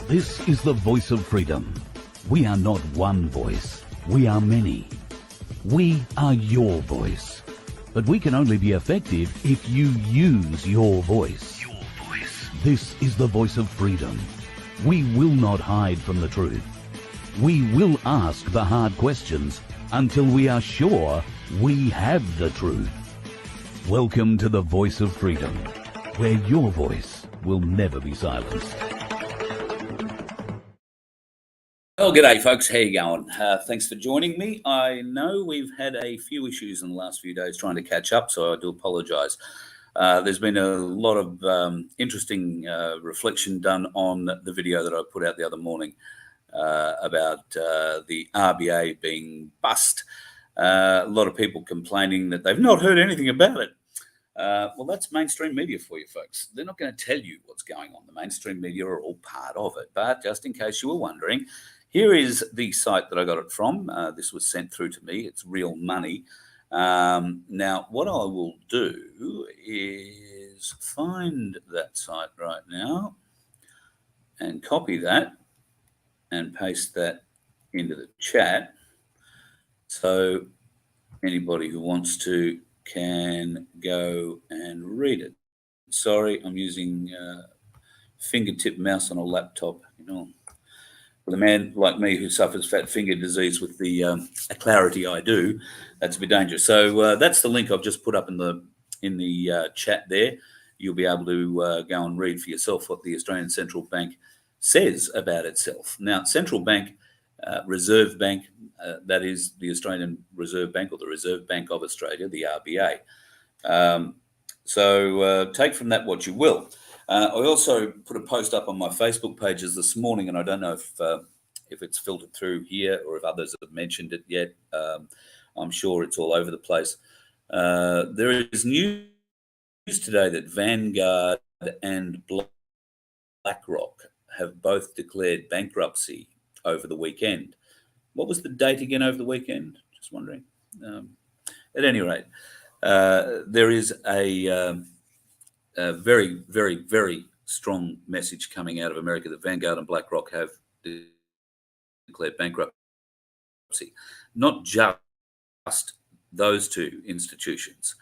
This is the voice of freedom. We are not one voice. We are many. We are your voice. But we can only be effective if you use your voice. Your voice. This is the voice of freedom. We will not hide from the truth. We will ask the hard questions until we are sure we have the truth. Welcome to the voice of freedom, where your voice will never be silenced. Well, g'day folks, how you going? Thanks for joining me. I know we've had a few issues in the last few days trying to catch up, so I do apologise. There's been a lot of interesting reflection done on the video that I put out the other morning about the RBA being bust. A lot of people complaining that they've not heard anything about it. Well, that's mainstream media for you folks. They're not going to tell you what's going on. The mainstream media are all part of it. But just in case you were wondering, here is the site that I got it from. This was sent through to me. It's real money. Now, what I will do is find that site right now and copy that and paste that into the chat. So anybody who wants to can go and read it. Sorry, I'm using fingertip mouse on a laptop, you know. With a man like me who suffers fat finger disease with the clarity I do, that's a bit dangerous. So that's the link I've just put up in the chat there. You'll be able to go and read for yourself what the Australian Central Bank says about itself. Now, Central Bank, Reserve Bank, that is the Australian Reserve Bank or the Reserve Bank of Australia, the RBA. So take from that what you will. I also put a post up on my Facebook pages this morning, and I don't know if it's filtered through here or if others have mentioned it yet. I'm sure it's all over the place. There is news today that Vanguard and Blackrock have both declared bankruptcy over the weekend. What was the date again over the weekend? Just wondering. At any rate, there is a very, very, very strong message coming out of America that Vanguard and BlackRock have declared bankruptcy. Not just those two institutions,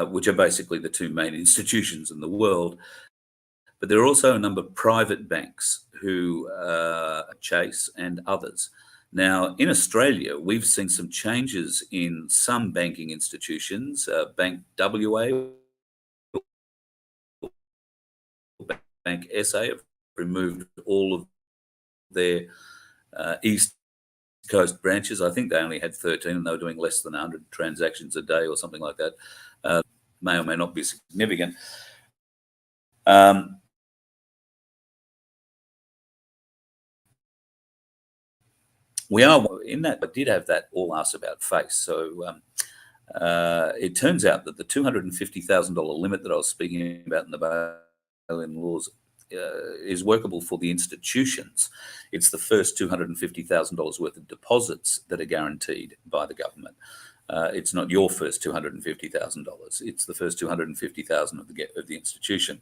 which are basically the two main institutions in the world, but there are also a number of private banks who Chase and others. Now, in Australia, we've seen some changes in some banking institutions. Bank WA, Bank SA have removed all of their East Coast branches. I think they only had 13 and they were doing less than 100 transactions a day or something like that. May or may not be significant. We are in that, but did have that all asked about face. So it turns out that the $250,000 limit that I was speaking about in the bail-in laws is workable for the institutions. It's the first $250,000 worth of deposits that are guaranteed by the government. It's not your first $250,000. It's the first $250,000 of the institution.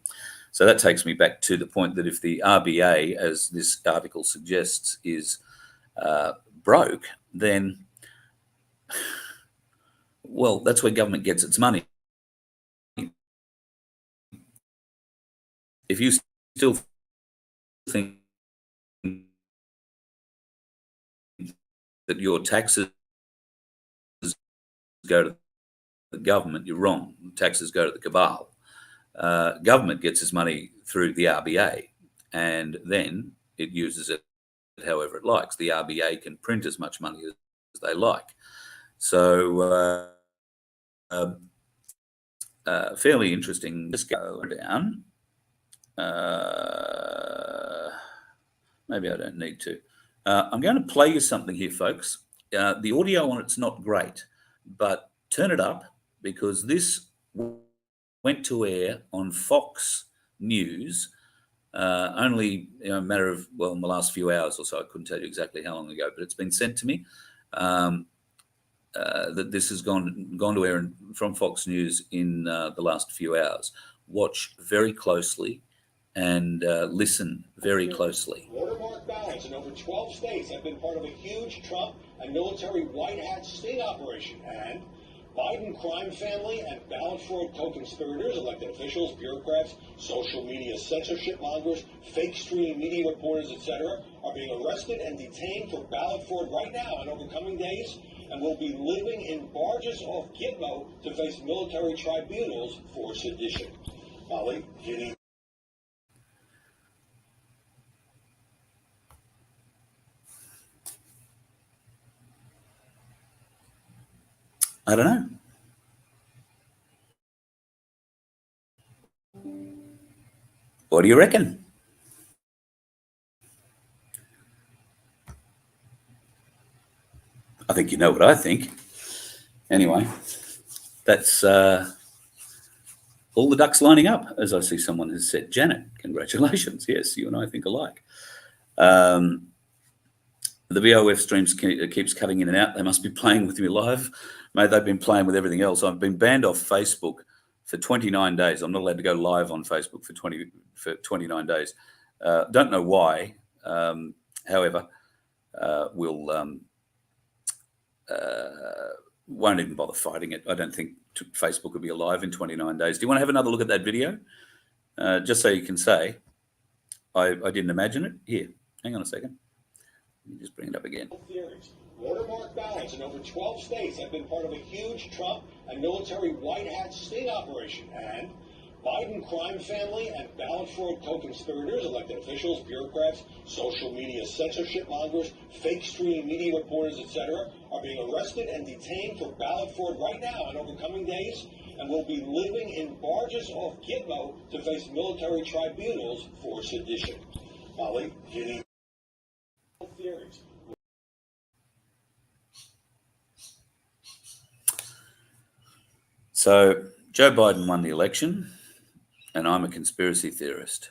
So that takes me back to the point that if the RBA, as this article suggests, is broke, then, well, that's where government gets its money. If you still think that your taxes go to the government, you're wrong. Taxes go to the cabal. Government gets its money through the RBA, and then it uses it however it likes. The RBA can print as much money as they like. So fairly interesting. Just go down. Maybe I don't need to. I'm going to play you something here, folks. The audio on it's not great, but turn it up because this went to air on Fox News only a matter of, well, in the last few hours or so. I couldn't tell you exactly how long ago, but it's been sent to me that this has gone to air from Fox News in the last few hours. Watch very closely and listen very closely. Watermark ballots in over 12 states have been part of a huge Trump and military white hat sting operation. And Biden crime family and ballot fraud co-conspirators, elected officials, bureaucrats, social media censorship mongers, fake stream media reporters, etc., are being arrested and detained for ballot fraud right now and over coming days, and will be living in barges off Gitmo to face military tribunals for sedition. Molly, Ginny. I don't know. What do you reckon? I think you know what I think. Anyway, that's all the ducks lining up, as I see someone has said. Janet, congratulations. Yes, you and I think alike. The VoF streams keeps cutting in and out. They must be playing with me live. Mate, they've been playing with everything else. I've been banned off Facebook for 29 days. I'm not allowed to go live on Facebook for 29 days. Don't know why. However, we'll won't even bother fighting it. I don't think Facebook will be alive in 29 days. Do you want to have another look at that video? Just so you can say, I didn't imagine it. Here, hang on a second. Let me just bring it up again. Watermark ballots in over 12 states have been part of a huge Trump and military white hat sting operation. And Biden crime family and ballot fraud co-conspirators, elected officials, bureaucrats, social media censorship mongers, fake stream media reporters, etc., are being arrested and detained for ballot fraud right now and over coming days, and will be living in barges off Gitmo to face military tribunals for sedition. Molly, Ginny. Theories. So Joe Biden won the election, and I'm a conspiracy theorist.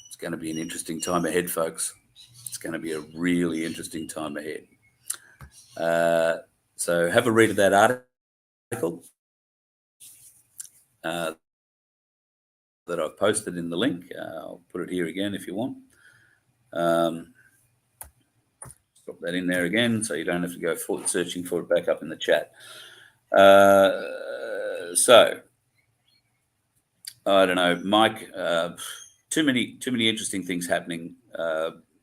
It's going to be an interesting time ahead, folks. It's going to be a really interesting time ahead. So have a read of that article that I've posted in the link. I'll put it here again if you want. Drop that in there again so you don't have to go searching for it back up in the chat. So I don't know, Mike, too many interesting things happening.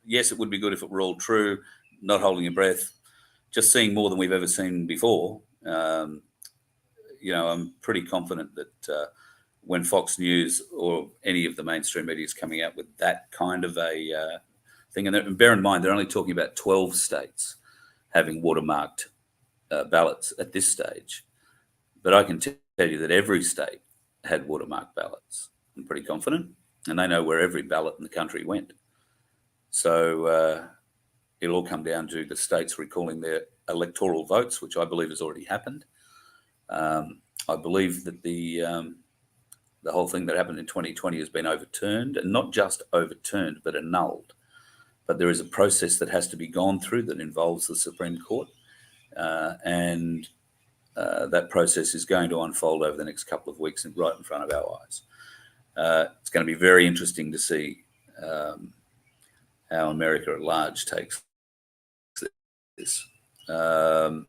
Yes, it would be good if it were all true, not holding your breath, just seeing more than we've ever seen before. I'm pretty confident that when Fox News or any of the mainstream media is coming out with that kind of a thing, and bear in mind, they're only talking about 12 states having watermarked ballots at this stage. But I can tell you that every state had watermarked ballots. I'm pretty confident. And they know where every ballot in the country went. So it'll all come down to the states recalling their electoral votes, which I believe has already happened. I believe that the whole thing that happened in 2020 has been overturned, and not just overturned, but annulled. But there is a process that has to be gone through that involves the Supreme Court. And that process is going to unfold over the next couple of weeks right in front of our eyes. It's going to be very interesting to see how America at large takes this. Do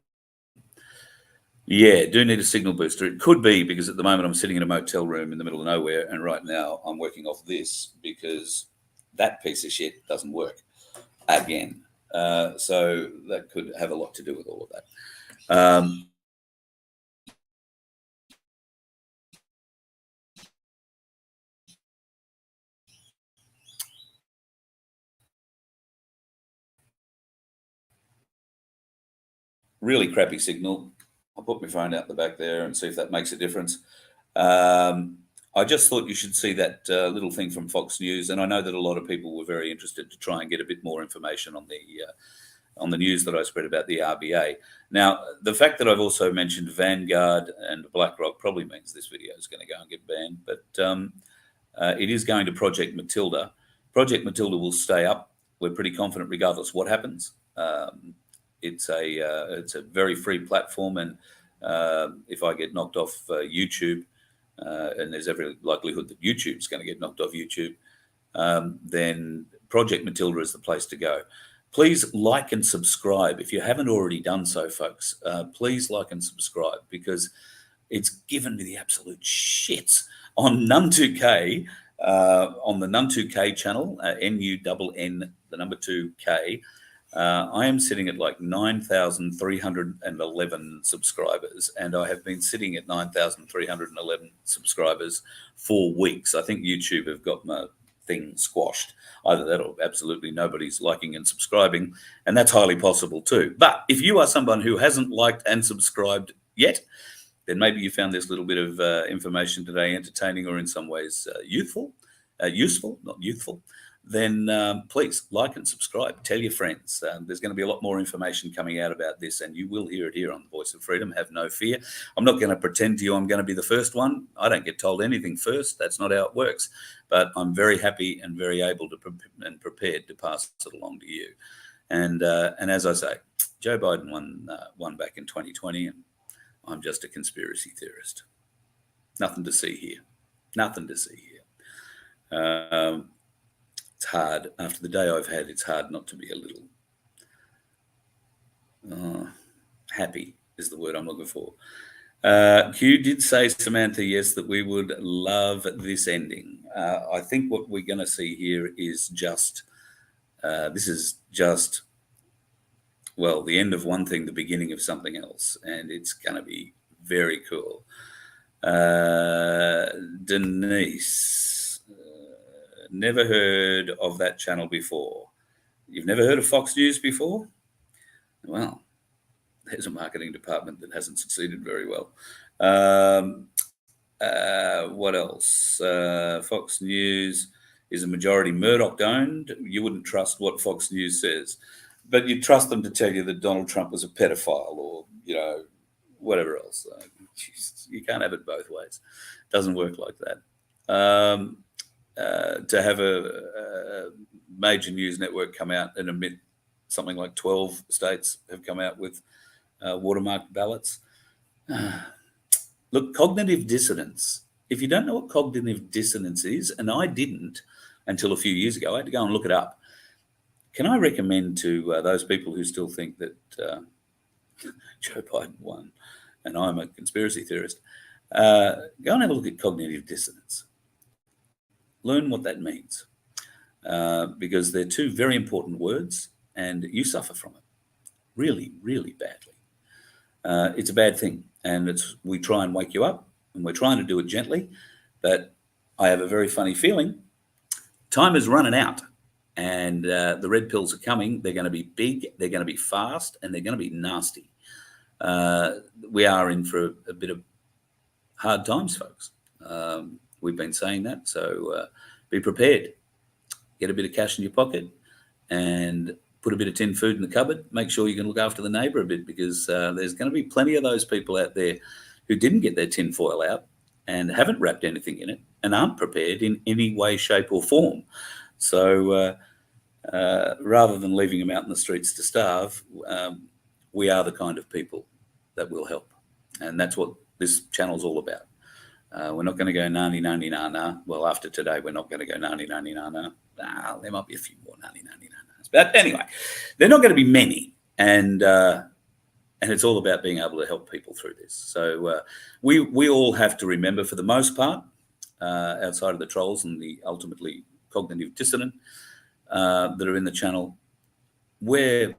need a signal booster. It could be because at the moment I'm sitting in a motel room in the middle of nowhere, and right now I'm working off this because that piece of shit doesn't work again. So that could have a lot to do with all of that. Really crappy signal. I'll put my phone out the back there and see if that makes a difference. I just thought you should see that little thing from Fox News, and I know that a lot of people were very interested to try and get a bit more information on the news that I spread about the RBA. Now, the fact that I've also mentioned Vanguard and Blackrock probably means this video is going to go and get banned, but it is going to Project Matilda. Project Matilda will stay up. We're pretty confident regardless what happens. It's a very free platform, and if I get knocked off YouTube, and there's every likelihood that YouTube's going to get knocked off YouTube, then Project Matilda is the place to go. Please like and subscribe. If you haven't already done so, folks, please like and subscribe, because it's given me the absolute shits on Nunn2K, on the Nunn2K channel, Nunn, the number 2K. I am sitting at like 9,311 subscribers, and I have been sitting at 9,311 subscribers for weeks. I think YouTube have got my thing squashed. Either that or absolutely nobody's liking and subscribing, and that's highly possible too. But if you are someone who hasn't liked and subscribed yet, then maybe you found this little bit of information today entertaining or in some ways useful, not youthful, then please like and subscribe. Tell your friends. There's going to be a lot more information coming out about this, and you will hear it here on the Voice of Freedom. Have no fear. I'm not going to pretend to you I'm going to be the first one. I don't get told anything first. That's not how it works. But I'm very happy and very able to and prepared to pass it along to you. And as I say, Joe Biden won back in 2020, and I'm just a conspiracy theorist. Nothing to see here. Nothing to see here. It's hard. After the day I've had, it's hard not to be a little happy is the word I'm looking for. Q did say, Samantha, yes, that we would love this ending. I think what we're going to see here is just, this is just, well, the end of one thing, the beginning of something else, and it's going to be very cool. Denise, never heard of that channel before. You've never heard of Fox News before? Well, there's a marketing department that hasn't succeeded very well. What else? Fox News is a majority Murdoch owned. You wouldn't trust what Fox News says, but you'd trust them to tell you that Donald Trump was a pedophile or, you know, whatever else. You can't have it both ways. It doesn't work like that. To have a major news network come out and admit something like 12 states have come out with watermarked ballots. Look, cognitive dissonance. If you don't know what cognitive dissonance is, and I didn't until a few years ago, I had to go and look it up. Can I recommend to those people who still think that Joe Biden won and I'm a conspiracy theorist, go and have a look at cognitive dissonance. Learn what that means, because they're two very important words, and you suffer from it really, really badly. It's a bad thing, and we try and wake you up, and we're trying to do it gently, but I have a very funny feeling time is running out, and the red pills are coming. They're going to be big, they're going to be fast, and they're going to be nasty. We are in for a bit of hard times, folks. We've been saying that, so be prepared. Get a bit of cash in your pocket and put a bit of tin food in the cupboard. Make sure you can look after the neighbour a bit, because there's going to be plenty of those people out there who didn't get their tin foil out and haven't wrapped anything in it and aren't prepared in any way, shape or form. So rather than leaving them out in the streets to starve, we are the kind of people that will help. And that's what this channel's all about. We're not going to go nani-nani-na-na. Well, after today, we're not going to go nani-nani-na-na. There might be a few more nani-nani-na-nas. But anyway, they're not going to be many. And it's all about being able to help people through this. So we all have to remember, for the most part, outside of the trolls and the ultimately cognitive dissonant that are in the channel, we're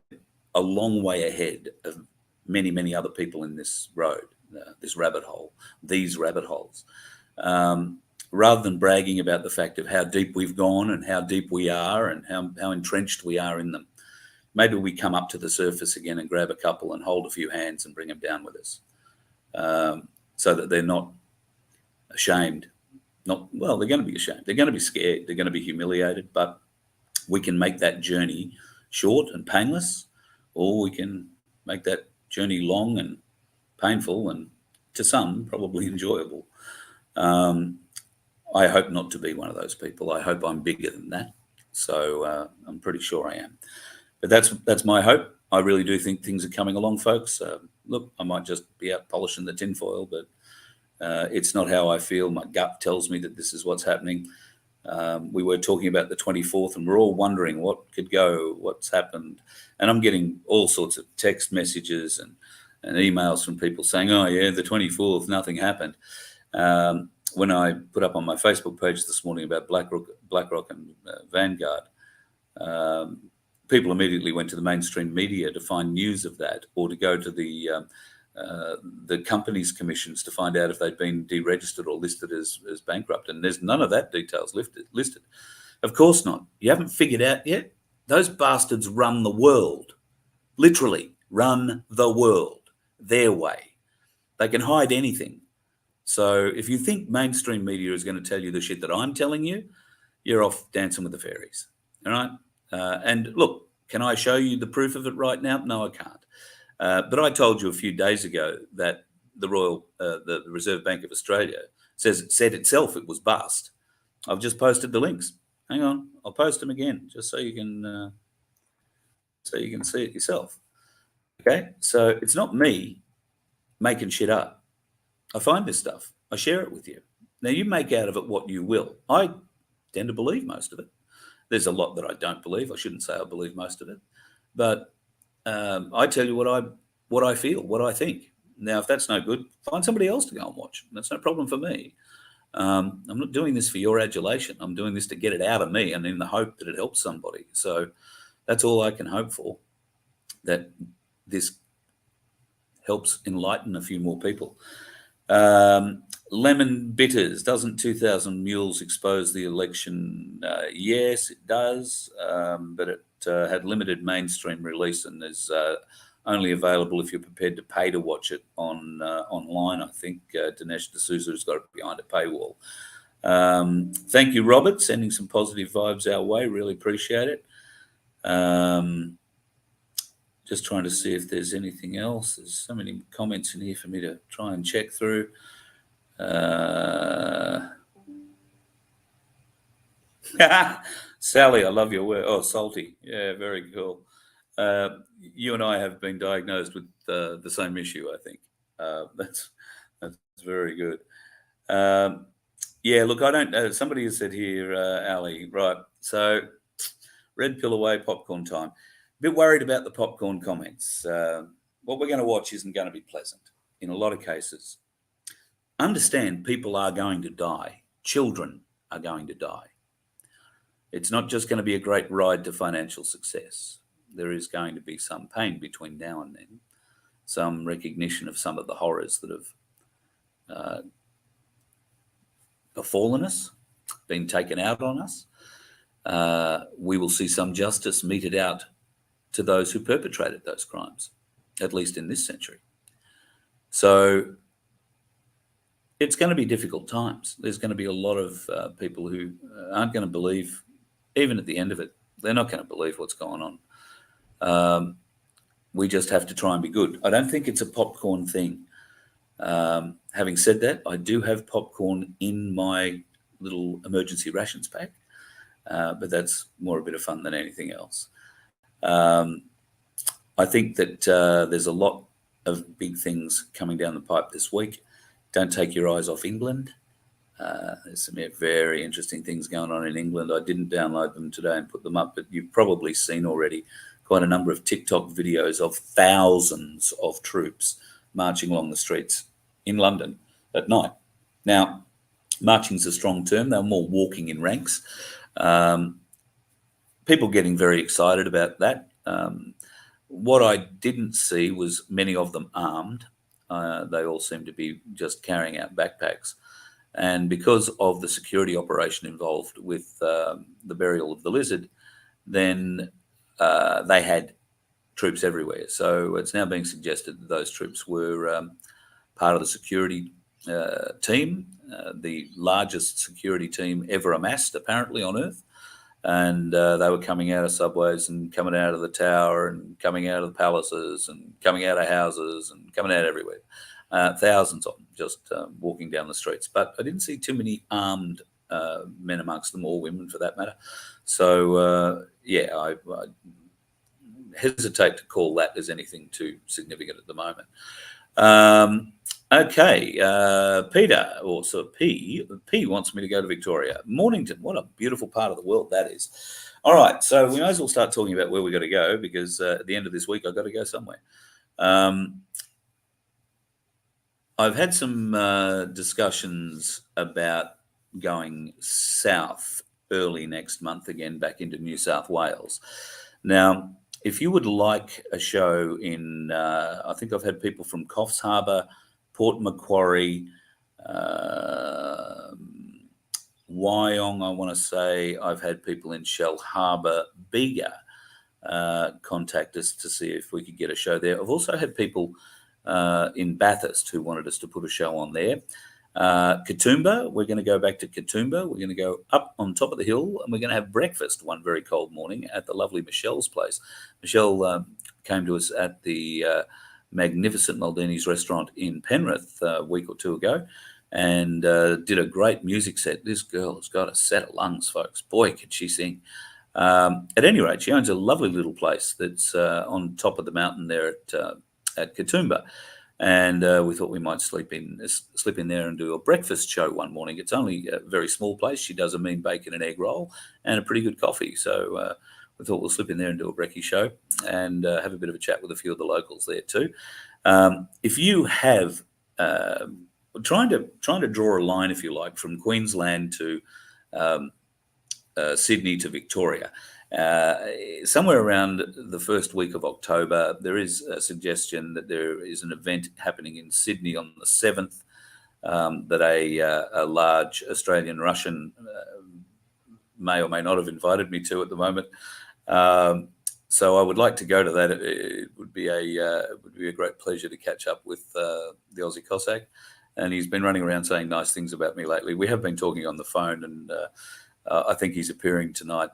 a long way ahead of many, many other people in this road. This rabbit hole, these rabbit holes, rather than bragging about the fact of how deep we've gone and how deep we are and how entrenched we are in them. Maybe we come up to the surface again and grab a couple and hold a few hands and bring them down with us, so that they're not ashamed. They're going to be ashamed. They're going to be scared. They're going to be humiliated, but we can make that journey short and painless, or we can make that journey long and painful, and to some probably enjoyable. I hope not to be one of those people. I hope I'm bigger than that. So I'm pretty sure I am. But that's my hope. I really do think things are coming along, folks. Look, I might just be out polishing the tinfoil, but It's not how I feel. My gut tells me that this is what's happening. We were talking about the 24th, and we're all wondering what could go, what's happened. And I'm getting all sorts of text messages and emails from people saying, oh, yeah, the 24th, nothing happened. When I put up on my Facebook page this morning about Blackrock and Vanguard, people immediately went to the mainstream media to find news of that, or to go to the companies' commissions to find out if they'd been deregistered or listed as bankrupt. And there's none of that details listed. Of course not. You haven't figured out yet? Those bastards run the world. Literally run the world their way. They can hide anything. So if you think mainstream media is going to tell you the shit that I'm telling you, you're off dancing with the fairies. All right? And look, can I show you the proof of it right now? No, I can't. But I told you a few days ago that the Reserve Bank of Australia said itself it was bust. I've just posted the links. Hang on, I'll post them again just so you can see it yourself. Okay, so it's not me making shit up. I find this stuff. I share it with you. Now you make out of it what you will. I tend to believe most of it. There's a lot that I don't believe. I shouldn't say I believe most of it, but I tell you what I feel, what I think. Now, if that's no good, find somebody else to go and watch. That's no problem for me. I'm not doing this for your adulation. I'm doing this to get it out of me and in the hope that it helps somebody. So that's all I can hope for, that this helps enlighten a few more people. Lemon bitters. Doesn't 2,000 mules expose the election? Yes, it does, but it had limited mainstream release and is only available if you're prepared to pay to watch it online. I think Dinesh D'Souza has got it behind a paywall. Thank you, Robert, sending some positive vibes our way. Really appreciate it. Just trying to see if there's anything else. There's so many comments in here for me to try and check through. Sally, I love your word. Oh, salty. Yeah, very cool. You and I have been diagnosed with the same issue, I think. That's very good. Yeah, look, I don't. Somebody has said here, Ali, right? So, red pill away, popcorn time. A bit worried about the popcorn comments. What we're going to watch isn't going to be pleasant in a lot of cases. Understand, people are going to die. Children are going to die. It's not just going to be a great ride to financial success. There is going to be some pain between now and then, some recognition of some of the horrors that have befallen us, been taken out on us. We will see some justice meted out to those who perpetrated those crimes, at least in this century. So it's going to be difficult times. There's going to be a lot of people who aren't going to believe, even at the end of it, they're not going to believe what's going on. We just have to try and be good. I don't think it's a popcorn thing. Having said that, I do have popcorn in my little emergency rations pack, but that's more a bit of fun than anything else. I think that there's a lot of big things coming down the pipe this week. Don't take your eyes off England. There's some very interesting things going on in England. I didn't download them today and put them up, but you've probably seen already quite a number of TikTok videos of thousands of troops marching along the streets in London at night. Now, marching's a strong term. They're more walking in ranks. People getting very excited about that. What I didn't see was many of them armed. They all seem to be just carrying out backpacks. And because of the security operation involved with the burial of the lizard, then they had troops everywhere. So it's now being suggested that those troops were part of the security team, the largest security team ever amassed, apparently, on Earth. And they were coming out of subways and coming out of the tower and coming out of the palaces and coming out of houses and coming out everywhere. Thousands of them just walking down the streets. But I didn't see too many armed men amongst them, or women for that matter. So, I hesitate to call that as anything too significant at the moment. Okay, Peter, or so P wants me to go to Victoria. Mornington, what a beautiful part of the world that is. All right, so we might as well start talking about where we got to go, because at the end of this week, I've got to go somewhere. I've had some discussions about going south early next month again, back into New South Wales. Now, if you would like a show in, I think I've had people from Coffs Harbour, Port Macquarie, Wyong, I want to say. I've had people in Shell Harbour, Bega, contact us to see if we could get a show there. I've also had people in Bathurst who wanted us to put a show on there. Katoomba, we're going to go back to Katoomba. We're going to go up on top of the hill, and we're going to have breakfast one very cold morning at the lovely Michelle's place. Michelle came to us at the magnificent Maldini's restaurant in Penrith a week or two ago, and did a great music set. This girl has got a set of lungs, folks. Boy, could she sing. At any rate, she owns a lovely little place that's on top of the mountain there at Katoomba. And we thought we might slip in there and do a breakfast show one morning. It's only a very small place. She does a mean bacon and egg roll and a pretty good coffee. So we thought we'll slip in there and do a brekkie show and have a bit of a chat with a few of the locals there too. If you have trying to draw a line, if you like, from Queensland to Sydney to Victoria, somewhere around the first week of October, there is a suggestion that there is an event happening in Sydney on the 7th that a large Australian-Russian may or may not have invited me to at the moment. So I would like to go to that. It would be a great pleasure to catch up with the Aussie Cossack, and he's been running around saying nice things about me lately. We have been talking on the phone, and I think he's appearing tonight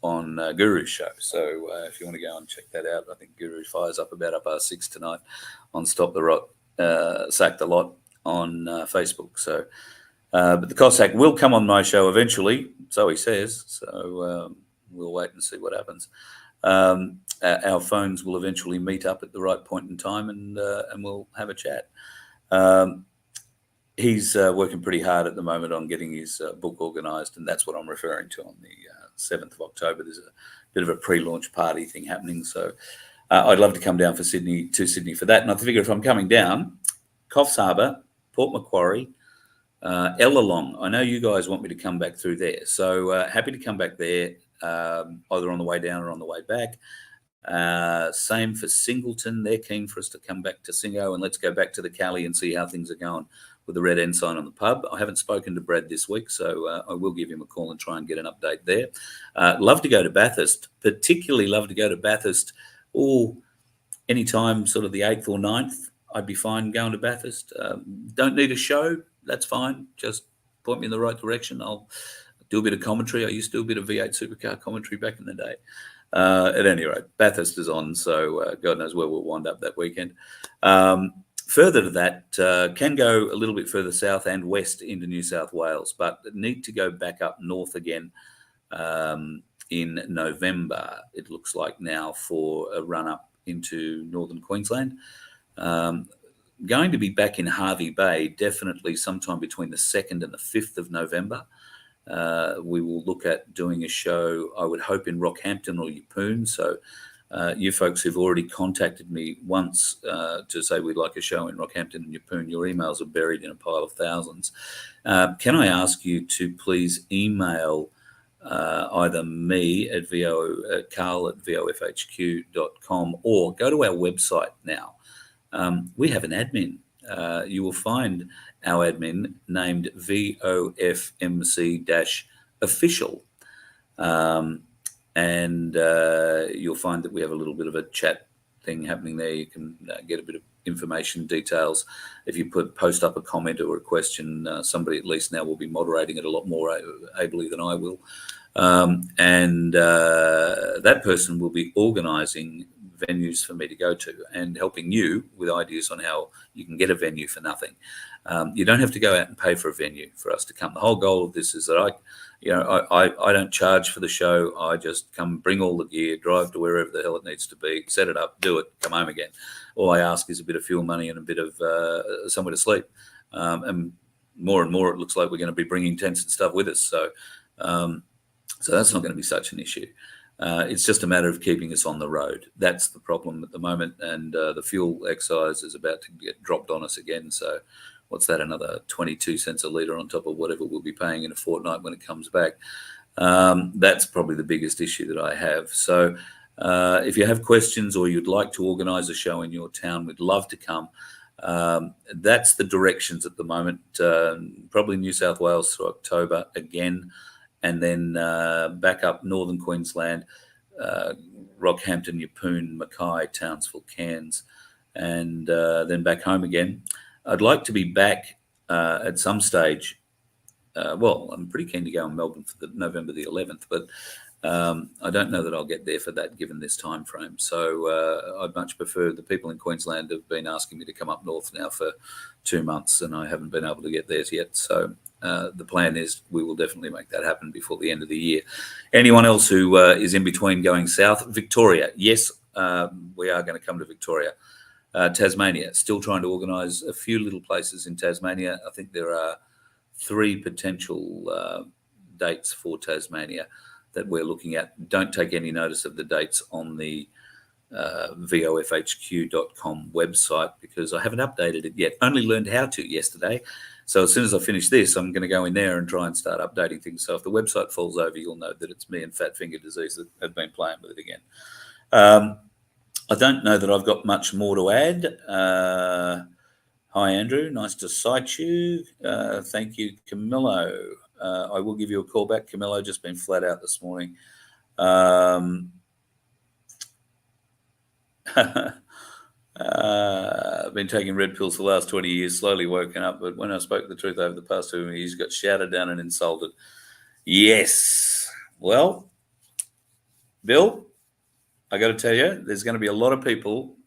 on Guru's show. So if you want to go and check that out, I think Guru fires up about 6:30 tonight on Stop the Rot, Sack the Lot on Facebook. So, but the Cossack will come on my show eventually, so he says. So we'll wait and see what happens. Our phones will eventually meet up at the right point in time, and we'll have a chat. He's working pretty hard at the moment on getting his book organised, and that's what I'm referring to on the 7th of October. There's a bit of a pre-launch party thing happening, so I'd love to come down to Sydney for that. And I figure if I'm coming down, Coffs Harbour, Port Macquarie, Ellalong. I know you guys want me to come back through there, so happy to come back there, either on the way down or on the way back. Same for Singleton. They're keen for us to come back to Singo, and let's go back to the Cali and see how things are going with the red ensign on the pub. I haven't spoken to Brad this week, so I will give him a call and try and get an update there. Love to go to Bathurst, particularly love to go to Bathurst anytime sort of the 8th or 9th. I'd be fine going to Bathurst. Don't need a show, that's fine. Just point me in the right direction. I'll do a bit of commentary. I used to do a bit of V8 supercar commentary back in the day. At any rate, Bathurst is on, so God knows where we'll wind up that weekend. Further to that, can go a little bit further south and west into New South Wales, but need to go back up north again in November, it looks like now, for a run up into northern Queensland. Going to be back in Hervey Bay, definitely sometime between the 2nd and the 5th of November. We will look at doing a show, I would hope, in Rockhampton or Yeppoon. So you folks who've already contacted me once to say we'd like a show in Rockhampton and Yeppoon, your emails are buried in a pile of thousands. Can I ask you to please email either me at carl@vofhq.com, or go to our website now. We have an admin. You will find our admin named VOFMC-official. And you'll find that we have a little bit of a chat thing happening there. You can get a bit of information, details. If you post up a comment or a question, somebody at least now will be moderating it a lot more ably than I will. And that person will be organising venues for me to go to, and helping you with ideas on how you can get a venue for nothing. You don't have to go out and pay for a venue for us to come. The whole goal of this is that I don't charge for the show. I just come, bring all the gear, drive to wherever the hell it needs to be, set it up, do it, come home again. All I ask is a bit of fuel money and a bit of somewhere to sleep. And more it looks like we're going to be bringing tents and stuff with us. So that's not going to be such an issue. It's just a matter of keeping us on the road. That's the problem at the moment. And the fuel excise is about to get dropped on us again. So what's that, another 22 cents a litre on top of whatever we'll be paying in a fortnight when it comes back. That's probably the biggest issue that I have. So if you have questions or you'd like to organise a show in your town, we'd love to come. That's the directions at the moment. Probably New South Wales through October again, and then back up northern Queensland, Rockhampton, Yeppoon, Mackay, Townsville, Cairns, and then back home again. I'd like to be back at some stage. Well, I'm pretty keen to go in Melbourne for the November the 11th, but I don't know that I'll get there for that given this time frame. So I'd much prefer, the people in Queensland have been asking me to come up north now for 2 months, and I haven't been able to get theirs yet. So the plan is we will definitely make that happen before the end of the year. Anyone else who is in between going south? Victoria, yes, we are going to come to Victoria. Tasmania, still trying to organise a few little places in Tasmania. I think there are 3 potential dates for Tasmania that we're looking at. Don't take any notice of the dates on the vofhq.com website because I haven't updated it yet. Only learned how to yesterday. So as soon as I finish this, I'm going to go in there and try and start updating things. So if the website falls over, you'll know that it's me and fat finger disease that have been playing with it again. I don't know that I've got much more to add. Hi, Andrew. Nice to sight you. Thank you, Camillo. I will give you a call back, Camillo. Just been flat out this morning. I've been taking red pills for the last 20 years, slowly woken up. But when I spoke the truth over the past 2 years, got shouted down and insulted. Yes. Well, Bill, I got to tell you, there's going to be a lot of people,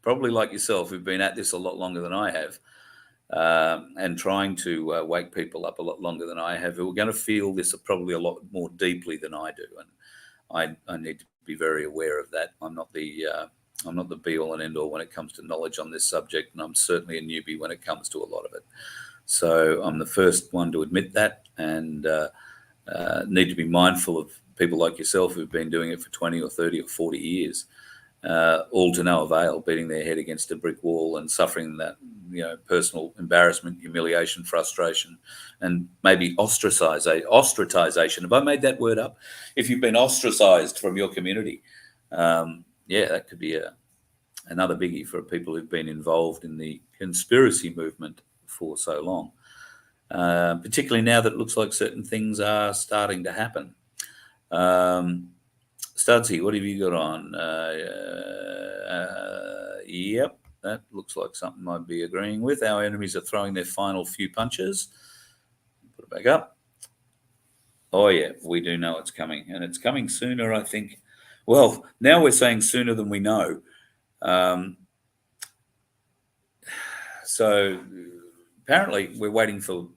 probably like yourself, who've been at this a lot longer than I have, and trying to wake people up a lot longer than I have, who are going to feel this probably a lot more deeply than I do, and I need to be very aware of that. I'm not the be all and end all when it comes to knowledge on this subject, and I'm certainly a newbie when it comes to a lot of it. So I'm the first one to admit that, and need to be mindful of people like yourself who've been doing it for 20 or 30 or 40 years, all to no avail, beating their head against a brick wall and suffering that, personal embarrassment, humiliation, frustration, and maybe ostracization. Have I made that word up? If you've been ostracized from your community, that could be another biggie for people who've been involved in the conspiracy movement for so long, particularly now that it looks like certain things are starting to happen. Studsy, what have you got on? Yep, that looks like something I'd be agreeing with. Our enemies are throwing their final few punches. Put it back up. Oh, yeah, we do know it's coming, and it's coming sooner, I think. Well, now we're saying sooner than we know. So apparently we're waiting for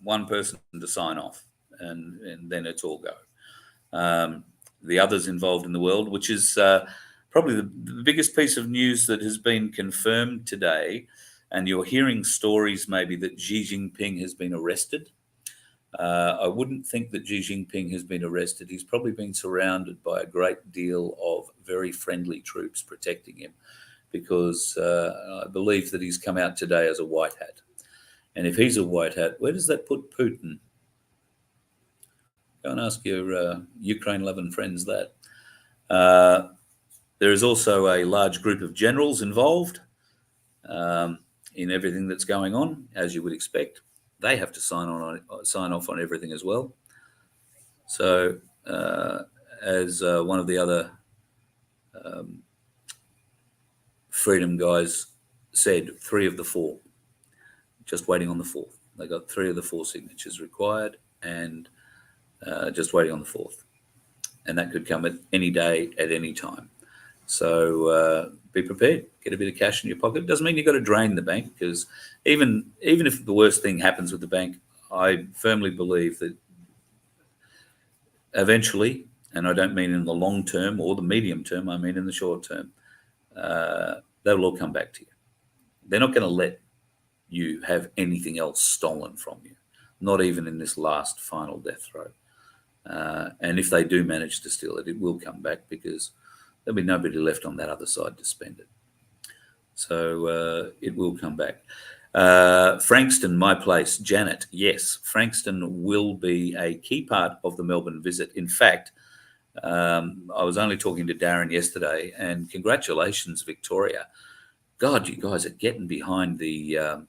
one person to sign off, and then it's all go. The others involved in the world, which is probably the biggest piece of news that has been confirmed today, and you're hearing stories maybe that Xi Jinping has been arrested. I wouldn't think that Xi Jinping has been arrested. He's probably been surrounded by a great deal of very friendly troops protecting him, because I believe that he's come out today as a white hat. And if he's a white hat, where does that put Putin? Go and ask your Ukraine-loving friends that. There is also a large group of generals involved in everything that's going on, as you would expect. They have to sign off on everything as well. So, as one of the other freedom guys said, 3 of the 4, just waiting on the 4th. They got 3 of the 4 signatures required, and just waiting on the 4th. And that could come at any day, at any time. So be prepared. Get a bit of cash in your pocket. Doesn't mean you've got to drain the bank, because even if the worst thing happens with the bank, I firmly believe that eventually, and I don't mean in the long term or the medium term, I mean in the short term, they'll all come back to you. They're not going to let you have anything else stolen from you, not even in this last final death throw. And if they do manage to steal it, it will come back, because there'll be nobody left on that other side to spend it. So it will come back. Frankston, my place, Janet. Yes, Frankston will be a key part of the Melbourne visit. In fact, I was only talking to Darren yesterday, and congratulations, Victoria. God, you guys are getting behind the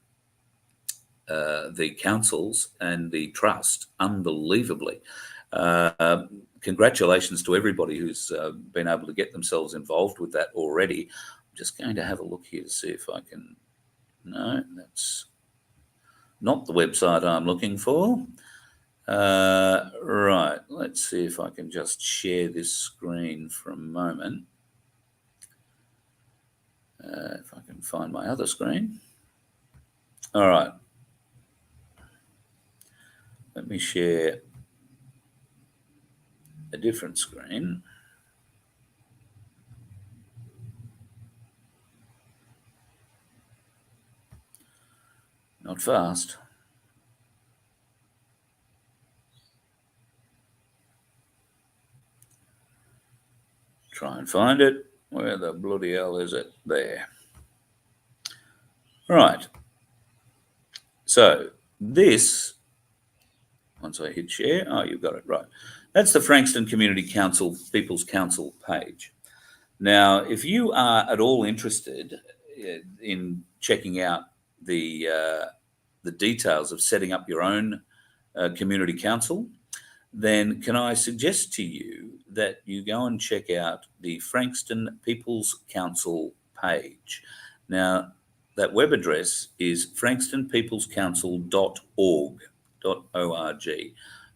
councils and the trust unbelievably. Congratulations to everybody who's been able to get themselves involved with that already. I'm just going to have a look here to see if I can. No, that's not the website I'm looking for. Right, let's see if I can just share this screen for a moment. If I can find my other screen. All right. Let me share a different screen. Not fast. Try and find it. Where the bloody hell is it? There. Right. So this, once I hit share, oh, you've got it, right. That's the Frankston Community Council, People's Council page. Now, if you are at all interested in checking out the details of setting up your own community council, then can I suggest to you that you go and check out the Frankston People's Council page. Now, that web address is frankstonpeoplescouncil.org. I'm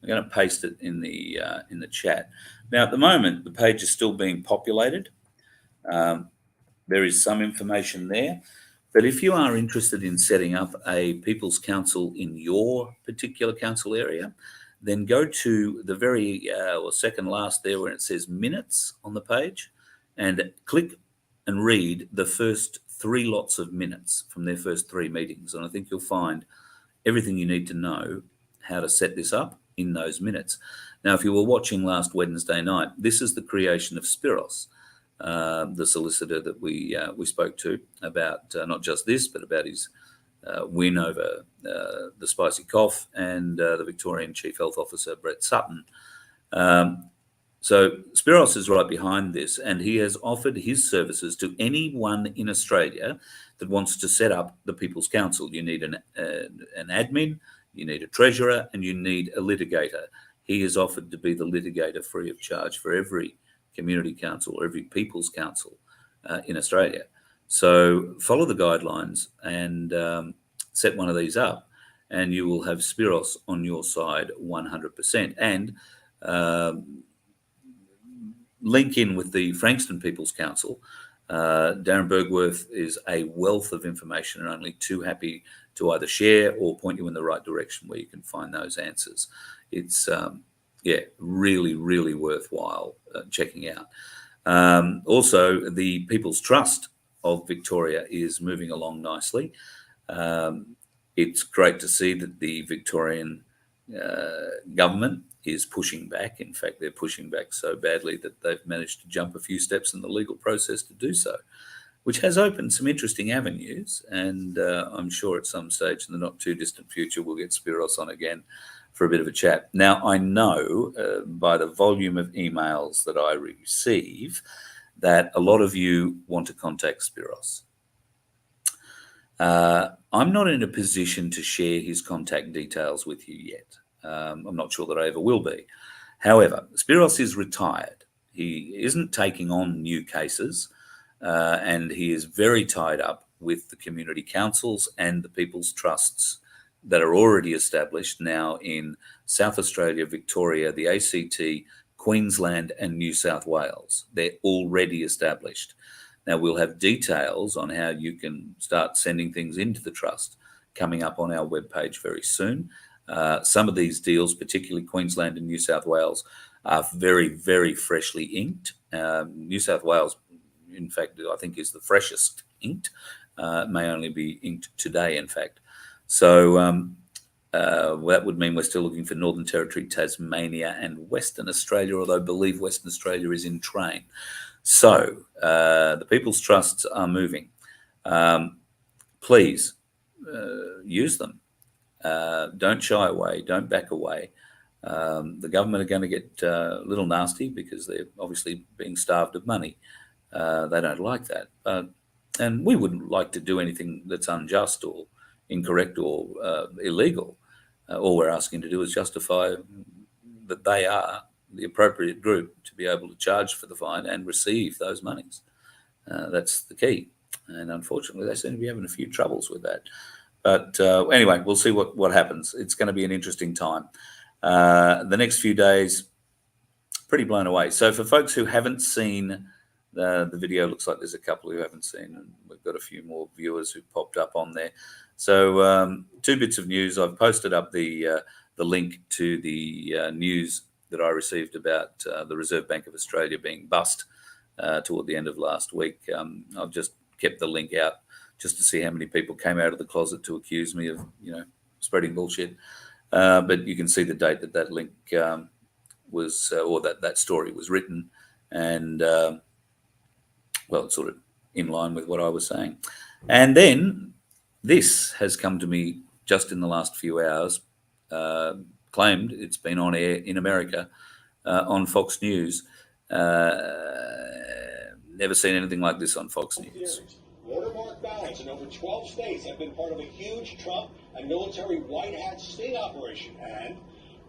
going to paste it in the chat. Now, at the moment, the page is still being populated. There is some information there, but if you are interested in setting up a People's Council in your particular council area, then go to the very second last there where it says minutes on the page, and click and read the first 3 lots of minutes from their first 3 meetings. And I think you'll find everything you need to know how to set this up in those minutes. Now, if you were watching last Wednesday night, this is the creation of Spiros, the solicitor that we spoke to about not just this, but about his win over the spicy cough and the Victorian Chief Health Officer, Brett Sutton. So Spiros is right behind this, and he has offered his services to anyone in Australia that wants to set up the People's Council. You need an admin, you need a treasurer, and you need a litigator. He has offered to be the litigator free of charge for every community council or every People's Council in Australia. So follow the guidelines and set one of these up, and you will have Spiros on your side 100%. And link in with the Frankston People's Council. Darren Bergworth is a wealth of information, and only too happy to either share or point you in the right direction where you can find those answers. It's really, really worthwhile checking out. Also, the People's Trust of Victoria is moving along nicely. It's great to see that the Victorian government is pushing back. In fact, they're pushing back so badly that they've managed to jump a few steps in the legal process to do so, which has opened some interesting avenues. And I'm sure at some stage in the not too distant future, we'll get Spiros on again for a bit of a chat. Now, I know by the volume of emails that I receive that a lot of you want to contact Spiros. I'm not in a position to share his contact details with you yet. I'm not sure that I ever will be. However, Spiros is retired. He isn't taking on new cases, and he is very tied up with the community councils and the people's trusts that are already established now in South Australia, Victoria, the ACT, Queensland and New South Wales. They're already established. Now, we'll have details on how you can start sending things into the trust coming up on our webpage very soon. Some of these deals, particularly Queensland and New South Wales, are very, very freshly inked. New South Wales, in fact, I think is the freshest inked. It may only be inked today, in fact. So that would mean we're still looking for Northern Territory, Tasmania and Western Australia, although I believe Western Australia is in train. So the People's Trusts are moving. Please use them. Don't shy away. Don't back away. The government are going to get a little nasty because they're obviously being starved of money. They don't like that. And we wouldn't like to do anything that's unjust or incorrect or illegal. All we're asking to do is justify that they are the appropriate group to be able to charge for the fine and receive those monies. That's the key. And unfortunately, they seem to be having a few troubles with that. But anyway, we'll see what happens. It's going to be an interesting time. The next few days, pretty blown away. So for folks who haven't seen the video, looks like there's a couple who haven't seen, and we've got a few more viewers who popped up on there. So 2 bits of news. I've posted up the link to the news that I received about the Reserve Bank of Australia being bust toward the end of last week. I've just kept the link out just to see how many people came out of the closet to accuse me of, spreading bullshit. But you can see the date that link was, or that story was written, and well, it's sort of in line with what I was saying. And then this has come to me just in the last few hours, claimed it's been on air in America on Fox News. Never seen anything like this on Fox News. Watermark ballots in over 12 states have been part of a huge Trump and military white hat sting operation. And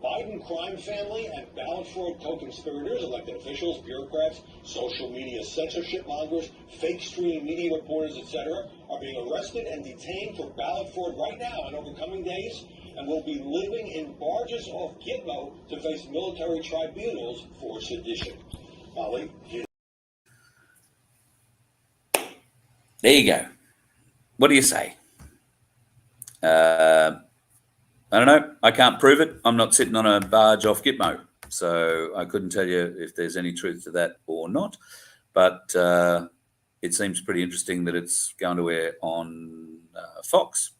Biden crime family and ballot fraud co-conspirators, elected officials, bureaucrats, social media censorship mongers, fake stream media reporters, etc., are being arrested and detained for ballot fraud right now and over coming days, and will be living in barges off Gitmo to face military tribunals for sedition. Molly, there you go. What do you say? I don't know. I can't prove it. I'm not sitting on a barge off Gitmo, so I couldn't tell you if there's any truth to that or not. But it seems pretty interesting that it's going to air on Fox.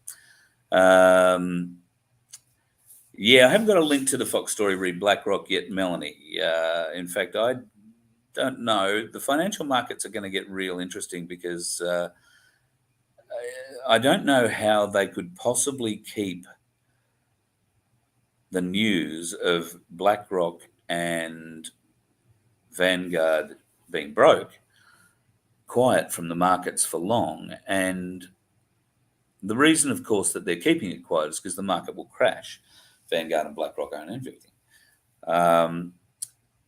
Yeah, I haven't got a link to the Fox story re Blackrock yet, Melanie. In fact, I don't know. The financial markets are going to get real interesting because I don't know how they could possibly keep the news of Blackrock and Vanguard being broke quiet from the markets for long. And the reason, of course, that they're keeping it quiet is because the market will crash. Vanguard and Blackrock own everything.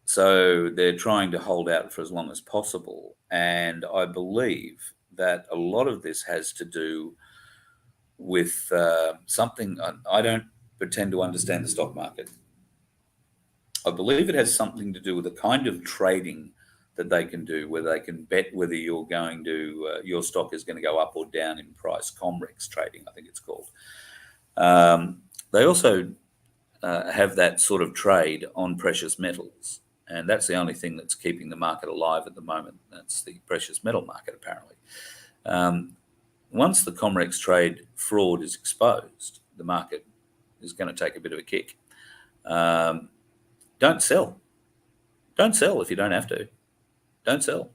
So they're trying to hold out for as long as possible. And I believe that a lot of this has to do with something. I don't pretend to understand the stock market. I believe it has something to do with the kind of trading that they can do, where they can bet whether you're going to, your stock is going to go up or down in price. Comrex trading, I think it's called. They also have that sort of trade on precious metals. And that's the only thing that's keeping the market alive at the moment. That's the precious metal market, apparently. Once the Comrex trade fraud is exposed, the market is going to take a bit of a kick. Don't sell. Don't sell if you don't have to. Don't sell.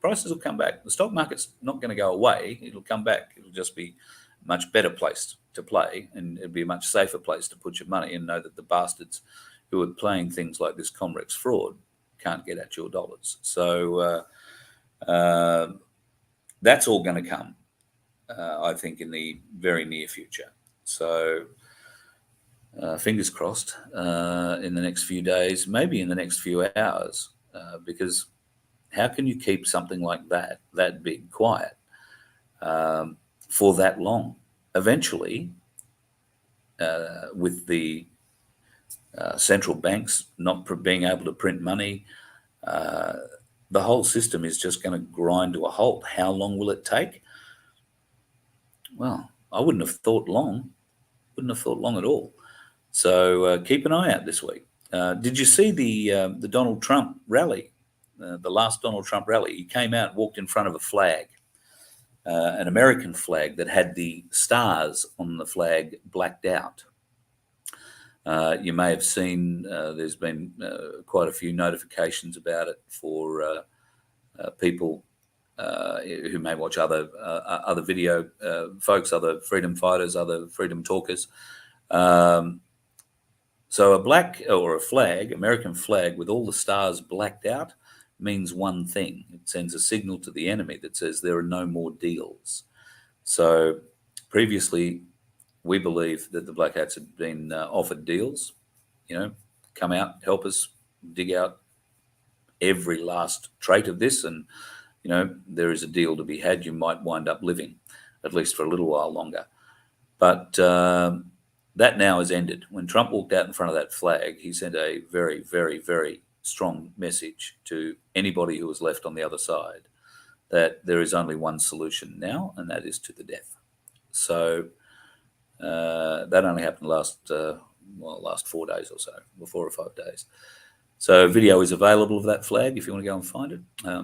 Prices will come back. The stock market's not going to go away. It'll come back. It'll just be a much better place to play, and it'll be a much safer place to put your money and know that the bastards who are playing things like this Comrex fraud can't get at your dollars. So that's all going to come, I think, in the very near future. So fingers crossed in the next few days, maybe in the next few hours, because how can you keep something like that big, quiet for that long? Eventually, with the central banks not being able to print money. The whole system is just going to grind to a halt. How long will it take? Well, I wouldn't have thought long. Wouldn't have thought long at all. So keep an eye out this week. Did you see the Donald Trump rally? The last Donald Trump rally. He came out and walked in front of a flag, an American flag that had the stars on the flag blacked out. You may have seen there's been quite a few notifications about it for people who may watch other video folks, other freedom fighters, other freedom talkers. So a black or a flag, American flag with all the stars blacked out means one thing. It sends a signal to the enemy that says there are no more deals. So previously, we believe that the Black Hats had been offered deals, come out, help us dig out every last trait of this. And, there is a deal to be had. You might wind up living, at least for a little while longer. But that now has ended. When Trump walked out in front of that flag, he sent a very, very, very strong message to anybody who was left on the other side that there is only one solution now, and that is to the death. So that only happened last 4 days or so, or 4 or 5 days. So video is available of that flag if you want to go and find it.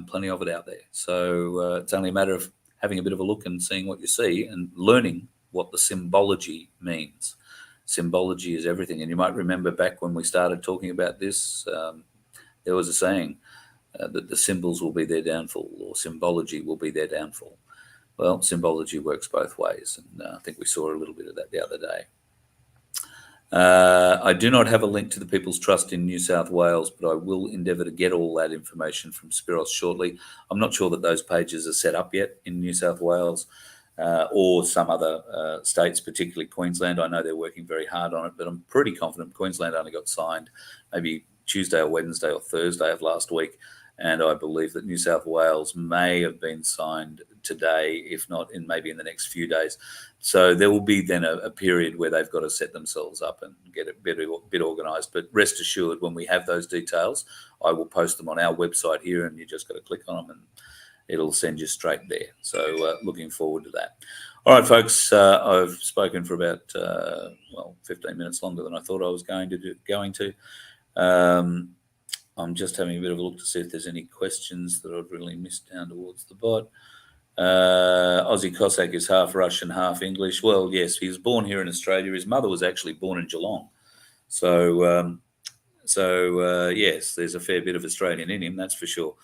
Plenty of it out there. So it's only a matter of having a bit of a look and seeing what you see and learning what the symbology means. Symbology is everything. And you might remember back when we started talking about this, there was a saying that the symbols will be their downfall, or symbology will be their downfall. Well, symbology works both ways, and I think we saw a little bit of that the other day. I do not have a link to the People's Trust in New South Wales, but I will endeavour to get all that information from Spiros shortly. I'm not sure that those pages are set up yet in New South Wales or some other states, particularly Queensland. I know they're working very hard on it, but I'm pretty confident Queensland only got signed maybe Tuesday or Wednesday or Thursday of last week. And I believe that New South Wales may have been signed today, if not maybe in the next few days. So there will be then a period where they've got to set themselves up and get a bit organised. But rest assured, when we have those details, I will post them on our website here, and you just got to click on them and it'll send you straight there. So looking forward to that. All right, folks, I've spoken for about 15 minutes longer than I thought I was going to. I'm just having a bit of a look to see if there's any questions that I've really missed down towards the bot. Aussie Cossack is half Russian, half English. Well, yes, he was born here in Australia. His mother was actually born in Geelong. So yes, there's a fair bit of Australian in him, that's for sure.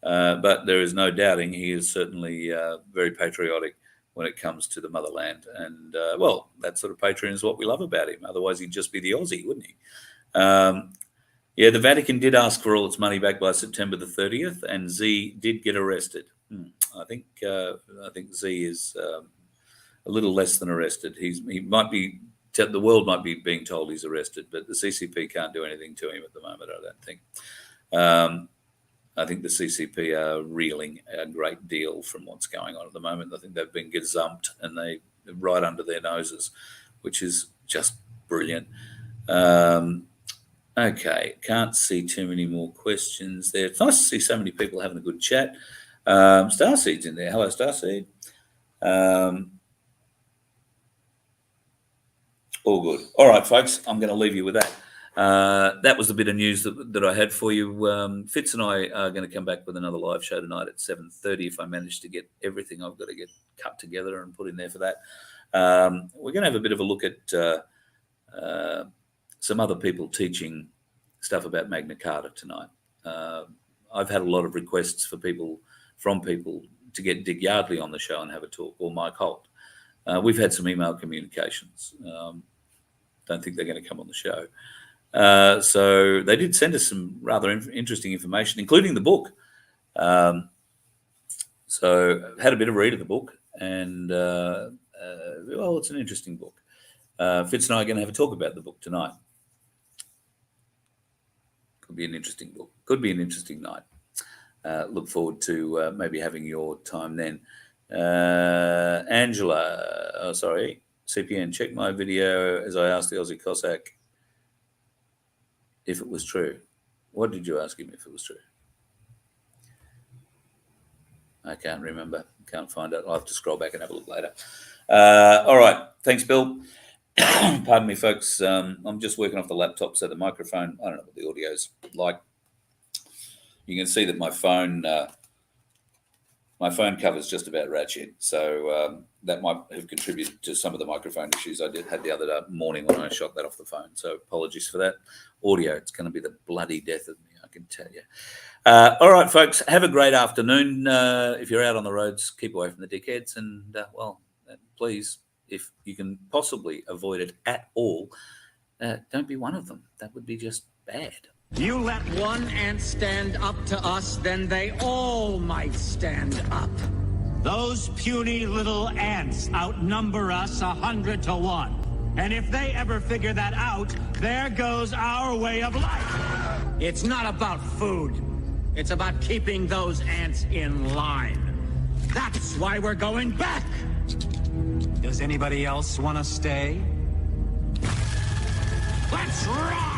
But there is no doubting he is certainly very patriotic when it comes to the motherland. And, that sort of patriotism is what we love about him. Otherwise, he'd just be the Aussie, wouldn't he? Yeah, the Vatican did ask for all its money back by September the 30th, and Z did get arrested. I think Z is a little less than arrested. He might be. The world might be being told he's arrested, but the CCP can't do anything to him at the moment, I don't think. I think the CCP are reeling a great deal from what's going on at the moment. I think they've been gazumped, and they right under their noses, which is just brilliant. Okay, can't see too many more questions there. It's nice to see so many people having a good chat. Starseed's in there. Hello, Starseed. All good. All right, folks, I'm going to leave you with that. That was the bit of news that I had for you. Fitz and I are going to come back with another live show tonight at 7:30 if I manage to get everything I've got to get cut together and put in there for that. We're going to have a bit of a look at some other people teaching stuff about Magna Carta tonight. I've had a lot of requests from people to get Dick Yardley on the show and have a talk, or Mike Holt. We've had some email communications. Don't think they're going to come on the show. So they did send us some rather interesting information, including the book. So I've had a bit of a read of the book, and it's an interesting book. Fitz and I are going to have a talk about the book tonight. Could be an interesting book. Could be an interesting night. Look forward to maybe having your time then. Angela, CPN, check my video as I asked the Aussie Cossack if it was true. What did you ask him if it was true? I can't remember. Can't find it. I'll have to scroll back and have a look later. All right. Thanks, Bill. Pardon me, folks. I'm just working off the laptop, so the microphone, I don't know what the audio's like. You can see that my phone cover's just about ratchet, so that might have contributed to some of the microphone issues I had the other morning when I shot that off the phone. So apologies for that. Audio, it's going to be the bloody death of me, I can tell you. All right, folks, have a great afternoon. If you're out on the roads, keep away from the dickheads, and please, if you can possibly avoid it at all, don't be one of them. That would be just bad. You let one ant stand up to us, then they all might stand up. Those puny little ants outnumber us 100 to 1. And if they ever figure that out, there goes our way of life. It's not about food. It's about keeping those ants in line. That's why we're going back. Does anybody else want to stay? Let's rock!